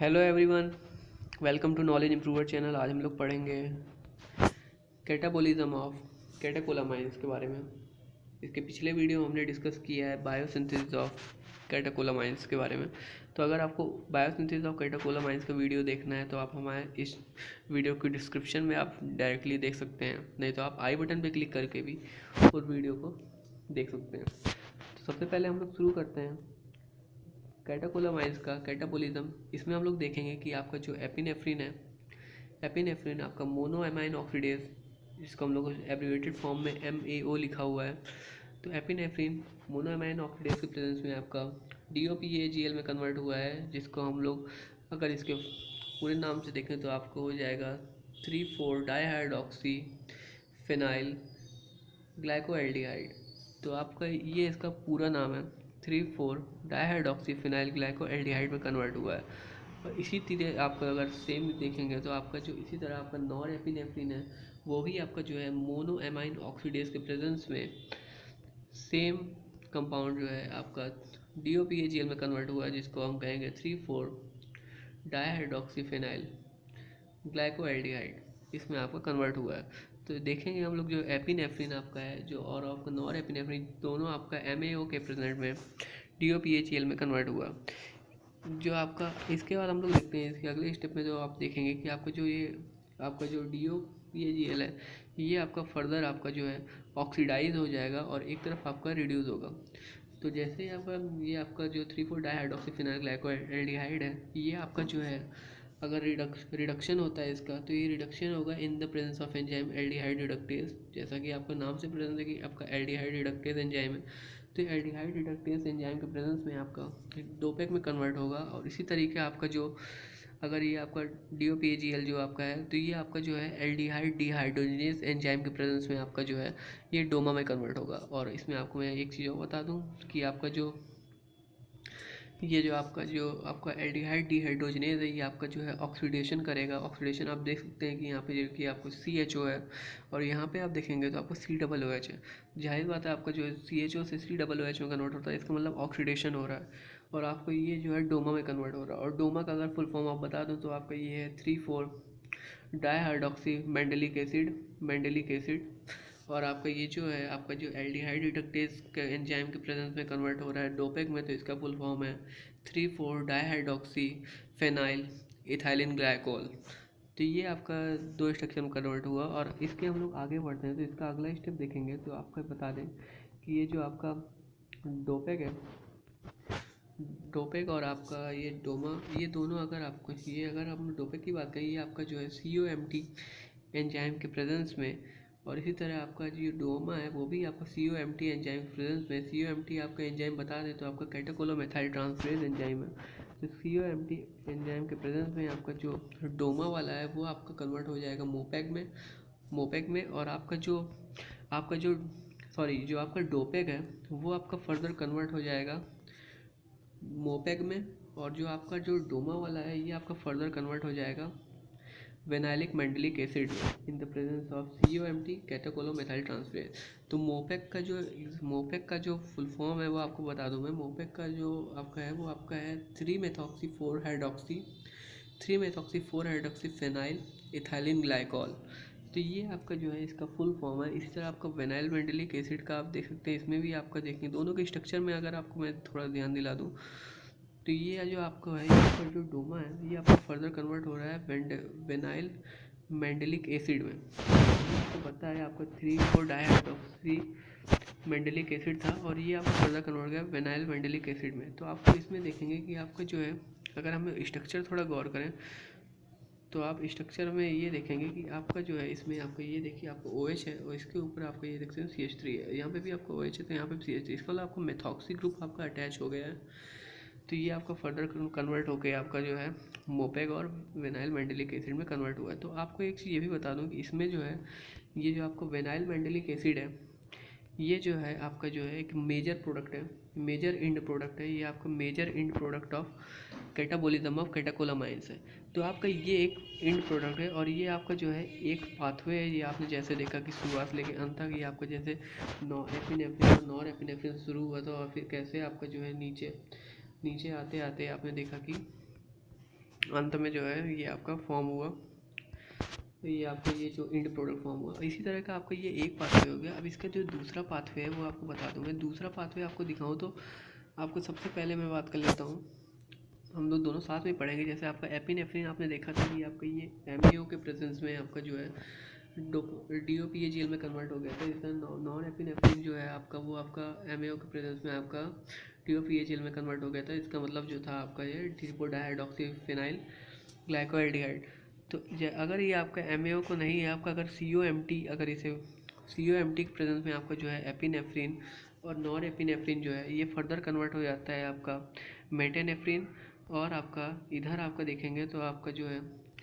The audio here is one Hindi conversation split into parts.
Hello everyone, welcome to knowledge improver channel. आज हम लोग पढ़ेंगे कैटाबोलिज्म ऑफ कैटाकोलामाइंस के बारे में। इसके पिछले वीडियो हमने डिस्कस किया है बायोसिंथेसिस ऑफ कैटाकोलामाइंस के बारे में। तो अगर आपको बायोसिंथेसिस ऑफ कैटाकोलामाइंस का वीडियो देखना है तो आप हमारे इस वीडियो की डिस्क्रिप्शन में आप डायरेक्टली देख सकते हैं, नहीं तो आप आई बटन पर क्लिक करके भी उस वीडियो को देख सकते हैं। तो सबसे पहले हम लोग शुरू करते हैं कैटाकोलामाइंस का कैटाबोलिज्म। इसमें हम लोग देखेंगे कि आपका जो एपिनेफ्रिन है, एपिनेफ्रिन आपका मोनो एमाइन ऑक्सीडेज, जिसको हम लोग एब्रिवेटेड फॉर्म में MAO लिखा हुआ है। तो एपिनेफ्रिन मोनो एमाइन ऑक्सीडेज के प्रेजेंस में आपका DOPAGL में कन्वर्ट हुआ है, जिसको हम लोग अगर इसके पूरे नाम से देखें तो आपको हो जाएगा 3,4 डाईहाइड्रोक्सी फिनाइल ग्लाइकोएल्डिहाइड। तो आपका ये इसका पूरा नाम है, 3,4 डाईहाइड्रोक्सी फिनाइल ग्लाइकोएल्डिहाइड में कन्वर्ट हुआ है। और इसी तरह आपका अगर सेम देखेंगे तो आपका जो इसी तरह आपका नॉर एपिनेफ्रिन है, वो भी आपका जो है मोनो एमाइन ऑक्सीडेज के प्रेजेंस में सेम कंपाउंड जो है आपका DOPAGL में कन्वर्ट हुआ है, जिसको हम कहेंगे 3,4 डाईहाइड्रोक्सी फिनाइल ग्लाइकोएल्डिहाइड। इसमें आपका कन्वर्ट हुआ है। तो देखेंगे हम लोग जो एपिनेफ्रिन आपका है जो और आपका नॉर एपिनेफ्रिन दोनों आपका MAO के प्रेजेंट में DOPAGL में कन्वर्ट हुआ। जो आपका इसके बाद हम लोग देखते हैं इसके अगले स्टेप में जो आप देखेंगे कि आपका जो ये आपका जो DOPAGL है, ये आपका फर्दर आपका जो है ऑक्सीडाइज हो जाएगा और एक तरफ आपका रिड्यूस होगा। तो जैसे ही आपका ये आपका जो 3,4 डाईहाइड्रोक्सीफिनाइल ग्लाइकोएल्डिहाइड है, ये आपका जो है अगर रिडक्शन होता है इसका, तो ये रिडक्शन होगा इन the presence of enzyme aldehyde reductase. जैसा कि आपका नाम से प्रेजेंस है कि आपका एल्डिहाइड रिडक्टेज एंजाइम है, तो एल्डिहाइड रिडक्टेज एंजाइम के प्रेजेंस में आपका डोपेक में कन्वर्ट होगा। और इसी तरीके आपका जो अगर ये आपका DOPAGL जो आपका है, तो ये आपका जो है एल्डिहाइड डिहाइड्रोजिनेज एंजाइम के प्रेजेंस में आपका जो है ये डोमा में कन्वर्ट होगा। और इसमें आपको मैं एक चीज़ और बता दूं कि आपका जो ये जो आपका एल्डिहाइड डिहाइड्रोजनेज है, ये आपका जो है ऑक्सीडेशन करेगा। ऑक्सीडेशन आप देख सकते हैं कि यहाँ पे जो कि आपको CHO है और यहाँ पे आप देखेंगे तो आपको COOH है। जाहिर बात है आपका जो CHO से COOH में कन्वर्ट होता है, इसका मतलब ऑक्सीडेशन हो रहा है और आपको ये जो है डोमा में कन्वर्ट हो रहा है। और डोमा का अगर फुल फॉर्म आप बता दूँ तो आपका ये है 3,4 डाईहाइड्रोक्सी मैंडेलिक एसिड। और आपका ये जो है आपका जो एल्डिहाइड रिडक्टेज के एंजाइम के प्रेजेंस में कन्वर्ट हो रहा है डोपेक में, तो इसका फुल फॉर्म है 3,4 डाईहाइड्रोक्सी फेनाइल इथाइलिन ग्लाइकोल। तो ये आपका दो स्ट्रक्चर में कन्वर्ट हुआ। और इसके हम लोग आगे बढ़ते हैं तो इसका अगला स्टेप देखेंगे तो आपको बता दें कि ये जो आपका डोपेक है, डोपेक और आपका ये डोमा, ये दोनों अगर आपको ये अगर हम डोपेक की बात करें, ये आपका जो है COMT एंजाइम के प्रेजेंस में, और इसी तरह आपका जो डोमा है वो भी आपका COMT एंजाइम के प्रेजेंस में। COMT आपका एंजाइम बता दें तो आपका कैटाकोलोमेथाइल ट्रांसफरेज एंजाइम है। तो COMT एंजाइम के प्रेजेंस में आपका जो डोमा वाला है वो आपका कन्वर्ट हो जाएगा मोपेक में। और आपका जो सॉरी जो आपका डोपेक है वो आपका फर्दर कन्वर्ट हो जाएगा मोपेक में। और जो आपका जो डोमा वाला है ये आपका फर्दर कन्वर्ट हो जाएगा vanillyl mandelic acid in the presence of COMT catechol O methyl transferase. तो मोपेक का जो फुल फॉर्म है वो आपको बता दूं मैं। मोपेक का जो आपका है वो आपका है 3-methoxy-4-hydroxy फेनाइल इथाइलिन ग्लाइकॉल। तो ये आपका जो है इसका फुल फॉर्म है। इसी तरह आपका वेनाइल मैंडेलिक एसिड का आप देख सकते हैं, इसमें भी आपका देखें दोनों के स्ट्रक्चर में अगर आपको मैं थोड़ा ध्यान दिला दूँ तो ये जो आपका है यहाँ पर जो डोमा है ये आपका फर्दर कन्वर्ट हो रहा है वेनाइल मैंडेलिक एसिड में। आपको पता है आपका 3,4 डाईहाइड्रोक्सी मैंडेलिक एसिड था और ये आपका फर्दर कन्वर्ट गया वेनाइल मैंडेलिक एसिड में। तो आपको इसमें देखेंगे कि आपका जो है अगर हम स्ट्रक्चर थोड़ा गौर करें तो आप स्ट्रक्चर में ये देखेंगे कि आपका जो है इसमें आपका ये देखिए आपको OH है और इसके ऊपर आपका ये देखते हैं CH3 है। यहाँ पे भी आपको OH है तो यहाँ पे भी CH3, इसका मतलब आपको मेथॉक्सी ग्रुप आपका अटैच हो गया है। तो ये आपका फर्दर कन्वर्ट होकर आपका जो है मोपेक और वेनाइल मैंडेलिक एसिड में कन्वर्ट हुआ है। तो आपको एक चीज़ ये भी बता दूं कि इसमें जो है ये जो आपको वेनाइल मैंडेलिक एसिड है, ये जो है आपका जो है एक मेजर प्रोडक्ट है, मेजर इंड प्रोडक्ट है। ये आपका major end product of catabolism of catecholamines है। तो आपका ये एक इंड प्रोडक्ट है और ये आपका जो है एक पाथवे है। ये आपने जैसे देखा कि शुरुआत से लेकर अंत तक ये आपका जैसे नॉर एपिनेफ्रिन शुरू हुआ था और फिर कैसे आपका जो है नीचे आते आते आपने देखा कि अंत में जो है ये आपका फॉर्म हुआ, तो ये आपका ये जो इंड प्रोडक्ट फॉर्म हुआ। इसी तरह का आपका ये एक पाथवे हो गया। अब इसका जो दूसरा पाथवे है वो आपको बता दूँ मैं। दूसरा पाथवे आपको दिखाऊँ तो आपको सबसे पहले मैं बात कर लेता हूँ, हम लोग दोनों साथ में पढ़ेंगे। जैसे आपका एपिनेफ्रिन आपने देखा था कि आपका ये एमएओ के प्रेजेंस में आपका जो है DOPAGL में कन्वर्ट हो गया था। इसका नॉन एपिनेफ्रिन जो है आपका वो आपका एमएओ के प्रेजेंस में आपका DOPAGL में कन्वर्ट हो गया था। इसका मतलब जो था आपका ये डिस्पोडाइऑक्सीफिनाइल ग्लाइकोएल्डिहाइड। तो अगर ये आपका एमएओ को नहीं है आपका, अगर COMT, अगर इसे COMT के प्रेजेंस में आपका जो है एपिनेफ्रिन और नॉन एपिनेफ्रिन जो है ये फर्दर कन्वर्ट हो जाता है आपका मेटेनेफ्रिन। और आपका इधर आपका देखेंगे तो आपका जो है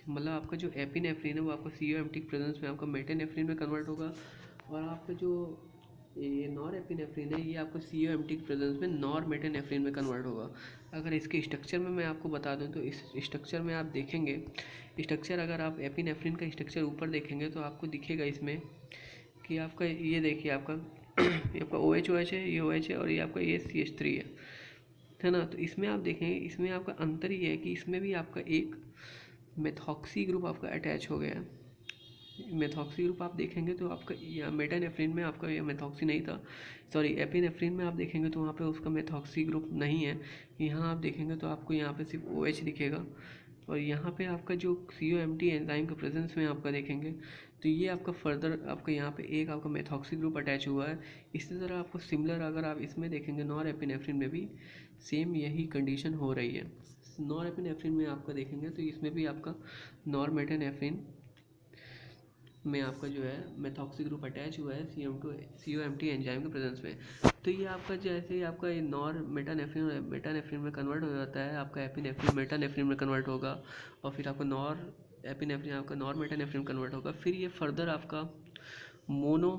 मतलब आपका जो एपिनेफ्रिन है वो आपका COMT के प्रेजेंस में आपका मेटेनेफ्रिन में कन्वर्ट होगा। और आपका जो ये नॉर एपिनेफ्रिन है ये आपको COMT के प्रेजेंस में नॉर मेटेनेफ्रिन में कन्वर्ट होगा। अगर इसके स्ट्रक्चर में मैं आपको बता दूं तो इस स्ट्रक्चर में आप देखेंगे, स्ट्रक्चर अगर आप एपिनेफ्रिन का स्ट्रक्चर ऊपर देखेंगे तो आपको दिखेगा इसमें कि आपका ये देखिए आपका ये आपका OH है, ये OH है और ये आपका ये CH3 है ना। तो इसमें आप देखेंगे इसमें आपका अंतर ये है कि इसमें भी आपका एक मेथॉक्सी ग्रुप आपका अटैच हो गया है। मेथॉक्सी ग्रुप आप देखेंगे तो आपका या मेटानेफ्रिन में आपका ये मेथॉक्सी नहीं था, सॉरी एपिनेफ्रिन में आप देखेंगे तो वहाँ पे उसका मेथॉक्सी ग्रुप नहीं है। यहाँ आप देखेंगे तो आपको यहाँ पे सिर्फ OH दिखेगा। और यहाँ पे आपका जो COMT एंजाइम के प्रेजेंस में आपका देखेंगे तो ये आपका फर्दर आपका यहाँ पे एक आपका मेथॉक्सी ग्रुप अटैच हुआ है। इसी तरह आपको सिमिलर अगर आप इसमें देखेंगे नॉर एपिनेफ्रिन में भी सेम यही कंडीशन हो रही है। नॉर एपिनेफ्रिन में आपका देखेंगे तो इसमें भी आपका नॉर मेटानेफ्रिन में आपका जो है मेथॉक्सी ग्रुप अटैच हुआ है COMT एंजाइम के प्रेजेंस में। तो ये आपका जैसे ही आपका ये नॉर मेटानेफ्रिन और मेटानेफ्रिन में कन्वर्ट हो जाता है, आपका एपिनेफ्रिन मेटानेफ्रिन में कन्वर्ट होगा और फिर आपका नॉर एपिनेफ्रिन आपका नॉर मेटानेफ्रिन कन्वर्ट होगा। फिर ये फर्दर आपका मोनो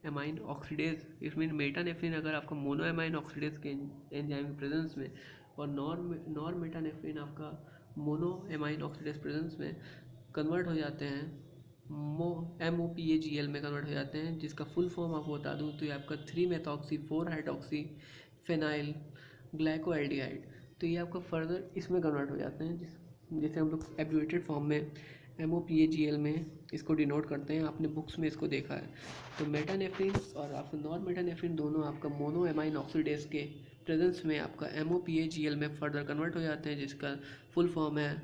एमाइन ऑक्सीडेज, इसमें मेटानेफ्रिन अगर आपका मोनो एमाइन ऑक्सीडेज के एंजाइम के प्रेजेंस में और नॉर मेटानेफ्रिन आपका मोनो एमाइन ऑक्सीडेज प्रेजेंस में कन्वर्ट हो जाते हैं, MOPAGL में कन्वर्ट हो जाते हैं, जिसका फुल फॉर्म आपको बता दूं तो ये आपका 3-मेथॉक्सी 4-हाइड्रोक्सी फेनाइल ग्लाइकोएल्डिहाइड। तो ये आपका फर्दर इसमें कन्वर्ट हो जाते हैं, जैसे हम लोग एब्रिवेटेड फॉर्म में MOPAGL में इसको डिनोट करते हैं, आपने बुक्स में इसको देखा है। तो मेटानेफ्रिन और आपका नॉन मेटानेफ्रिन दोनों आपका मोनो एमाइन ऑक्सीडेज के प्रेजेंस में आपका MOPAGL में फर्दर कन्वर्ट हो जाते हैं, जिसका फुल फॉर्म है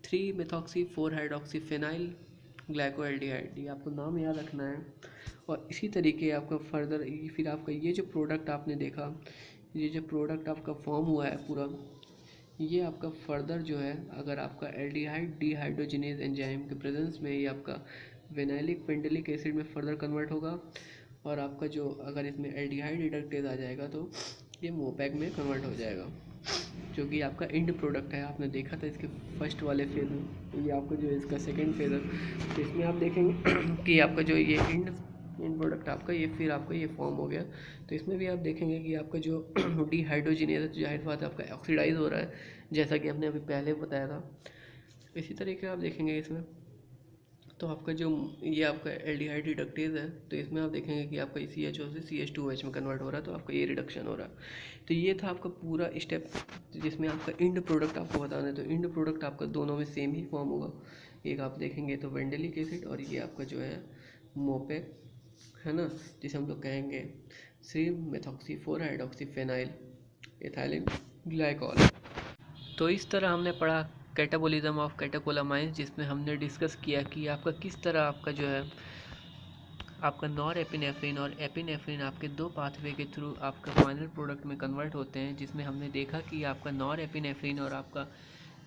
3-मेथॉक्सी 4-हाइड्रोक्सी ग्लाइकोएल्डिहाइड। ये आपको नाम याद रखना है। और इसी तरीके आपका फर्दर फिर आपका ये जो प्रोडक्ट आपने देखा, ये जो प्रोडक्ट आपका फॉर्म हुआ है पूरा, ये आपका फर्दर जो है अगर आपका एल्डिहाइड डिहाइड्रोजिनेज एंजाइम के प्रेजेंस में ये आपका विनाइलिक पेंडेलिक एसिड में फर्दर कन्वर्ट होगा। और आपका जो अगर इसमें एल्डिहाइड रिडक्टेज आ जाएगा तो ये मोपैक में कन्वर्ट हो जाएगा, जो कि आपका इंड प्रोडक्ट है। आपने देखा था इसके फर्स्ट वाले फेज में, तो ये आपका जो है इसका सेकेंड फेज है। तो इसमें आप देखेंगे कि आपका जो ये इंड प्रोडक्ट आपका ये फिर आपका ये फॉर्म हो गया। तो इसमें भी आप देखेंगे कि आपका जो डिहाइड्रोजिनेज है, जाहिर बात है आपका ऑक्सीडाइज हो रहा है, जैसा कि हमने अभी पहले बताया था। इसी तरीके आप देखेंगे इसमें तो आपका जो ये आपका एल्डिहाइड रिडक्टेज है, तो इसमें आप देखेंगे कि आपका CHO से CH2OH में कन्वर्ट हो रहा है, तो आपका ये रिडक्शन हो रहा है। तो ये था आपका पूरा स्टेप जिसमें आपका इंड प्रोडक्ट आपको बताना है। तो इंड प्रोडक्ट आपका दोनों में सेम ही फॉर्म होगा। एक आप देखेंगे तो वेंडेलिक एसिड और ये आपका जो है मोपेक है ना, जिसे हम लोग कहेंगे 3-मेथॉक्सी 4-हाइड्रोक्सी फेनाइल एथाइलिन ग्लाइकॉल। तो इस तरह हमने पढ़ा कैटाबोलिज्म ऑफ कैटेकोलामाइंस, जिसमें हमने डिस्कस किया कि आपका किस तरह आपका जो है आपका नॉर एपिनेफ्रिन और एपिनेफ्रिन आपके दो पाथवे के थ्रू आपका फाइनल प्रोडक्ट में कन्वर्ट होते हैं, जिसमें हमने देखा कि आपका नॉर एपिनेफ्रिन और आपका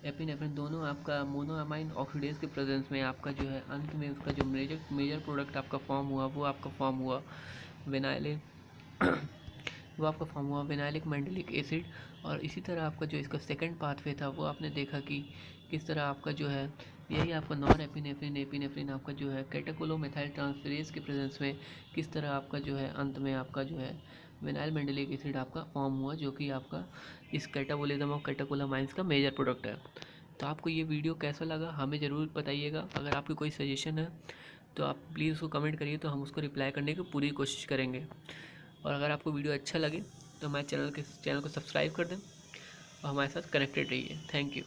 एपिनेफ्रिन दोनों आपका मोनोअमाइन ऑक्सीडेज के प्रेजेंस में आपका जो है अंत में उसका जो मेजर प्रोडक्ट आपका फॉर्म हुआ वो आपका फॉर्म हुआ विनाइलिक वो आपका फॉर्म हुआ विनाइलिक मेंडेलिक एसिड। और इसी तरह आपका जो इसका सेकंड पाथवे था वो आपने देखा कि किस तरह आपका जो है यही आपका नॉन एपिनेफ्रिन आपका जो है कैटेकोलोमेथाइल ट्रांसफेरेज के प्रेजेंस में किस तरह आपका जो है अंत में आपका जो है विनाइल मेंडेलिक एसिड आपका फॉर्म हुआ, जो कि आपका इस कैटाबोलिज्म ऑफ कैटेकोलामाइंस का मेजर प्रोडक्ट है। तो आपको ये वीडियो कैसा लगा हमें ज़रूर बताइएगा। अगर आपकी कोई सजेशन है तो आप प्लीज़ उसको कमेंट करिए, तो हम उसको रिप्लाई करने की पूरी कोशिश करेंगे। और अगर आपको वीडियो अच्छा लगे तो हमारे चैनल को सब्सक्राइब कर दें और हमारे साथ कनेक्टेड रहिए। Thank you.